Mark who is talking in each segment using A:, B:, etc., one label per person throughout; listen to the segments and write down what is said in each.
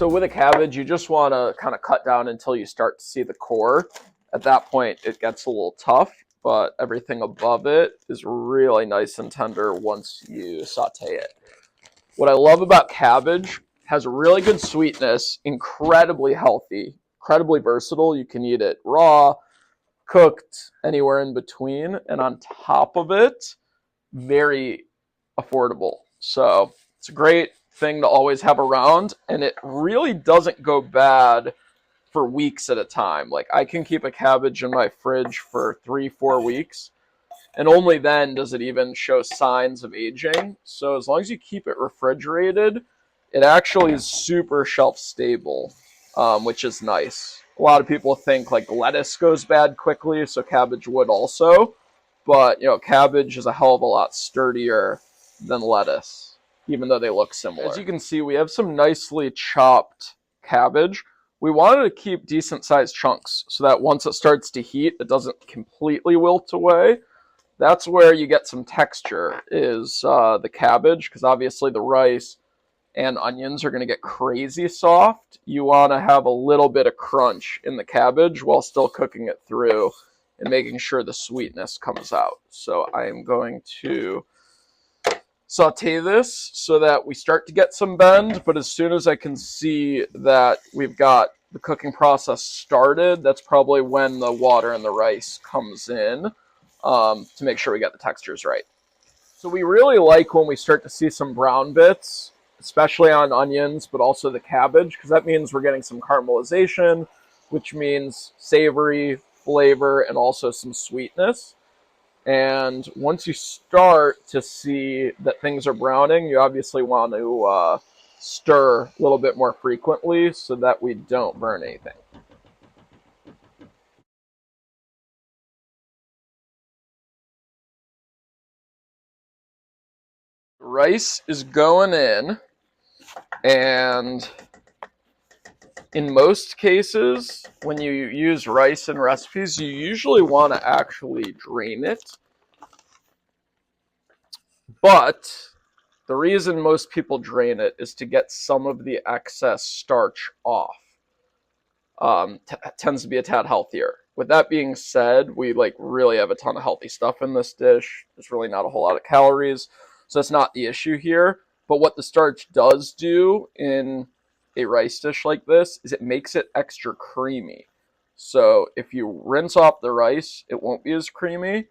A: So with a cabbage, you just want to kind of cut down until you start to see the core. At that point, it gets a little tough, but everything above it is really nice and tender once you saute it. What I love about cabbage, has really good sweetness, incredibly healthy, incredibly versatile. You can eat it raw, cooked, anywhere in between, and on top of it, very affordable. So it's a great thing to always have around, and it really doesn't go bad for weeks at a time. Like, I can keep a cabbage in my fridge for 3-4 weeks, and only then does it even show signs of aging. So as long as you keep it refrigerated, it actually is super shelf stable, which is nice. A lot of people think like lettuce goes bad quickly, so cabbage would also. But, cabbage is a hell of a lot sturdier than lettuce, even though they look similar. As you can see, we have some nicely chopped cabbage. We wanted to keep decent sized chunks so that once it starts to heat, it doesn't completely wilt away. That's where you get some texture, is the cabbage, because obviously the rice and onions are going to get crazy soft. You want to have a little bit of crunch in the cabbage while still cooking it through and making sure the sweetness comes out. So I am going to saute this so that we start to get some bend, but as soon as I can see that we've got the cooking process started, that's probably when the water and the rice comes in, to make sure we get the textures right. So we really like when we start to see some brown bits, especially on onions, but also the cabbage, because that means we're getting some caramelization, which means savory flavor and also some sweetness. And once you start to see that things are browning, you obviously want to stir a little bit more frequently so that we don't burn anything. Rice is going in, and in most cases, when you use rice in recipes, you usually want to actually drain it. But the reason most people drain it is to get some of the excess starch off. Tends to be a tad healthier. With that being said, we really have a ton of healthy stuff in this dish. There's really not a whole lot of calories, so that's not the issue here. But what the starch does do in a rice dish like this is it makes it extra creamy. So if you rinse off the rice, it won't be as creamy.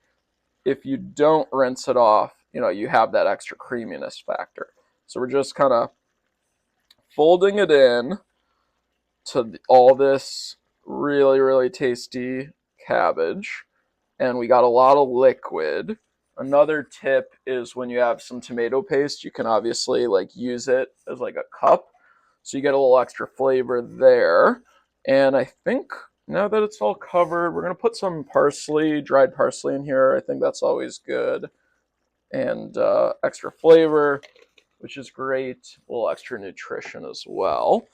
A: If you don't rinse it off, you have that extra creaminess factor. So we're just kind of folding it in to all this really, really tasty cabbage. And we got a lot of liquid. Another tip is when you have some tomato paste, you can obviously use it as a cup. So you get a little extra flavor there. And I think now that it's all covered, we're going to put some parsley, dried parsley in here. I think that's always good. And extra flavor, which is great. A little extra nutrition as well.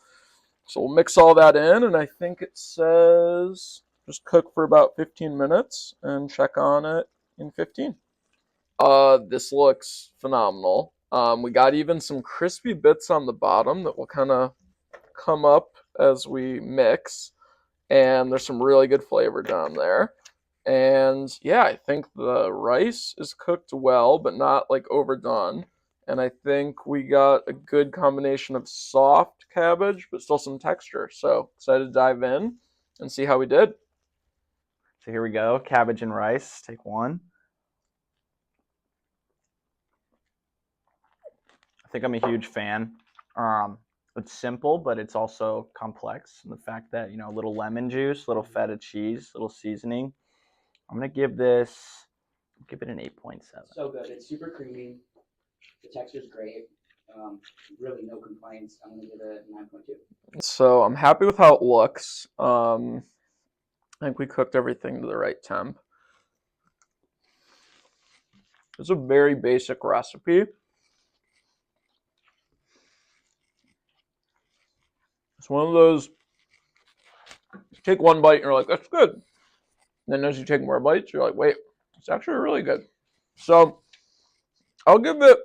A: So we'll mix all that in, and I think it says just cook for about 15 minutes and check on it in 15. This looks phenomenal. We got even some crispy bits on the bottom that will kind of come up as we mix, and there's some really good flavor down there. And yeah, I think the rice is cooked well, but not overdone. And I think we got a good combination of soft cabbage, but still some texture. So excited to dive in and see how we did.
B: So here we go, cabbage and rice, take one. I think I'm a huge fan. It's simple, but it's also complex. And the fact that, a little lemon juice, little feta cheese, little seasoning. I'm going to give it an 8.7.
C: So good. It's super creamy. The texture's great. Really no complaints. I'm going to give it 9.2.
A: So I'm happy with how it looks. I think we cooked everything to the right temp. It's a very basic recipe. It's one of those, you take one bite and you're like, that's good. And then as you take more bites, you're like, wait, it's actually really good. So I'll give it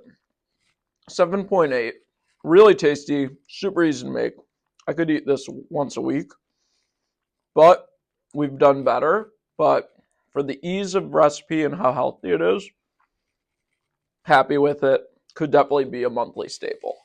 A: 7.8. Really tasty, super easy to make. I could eat this once a week, but we've done better. But for the ease of recipe and how healthy it is, happy with it. Could definitely be a monthly staple.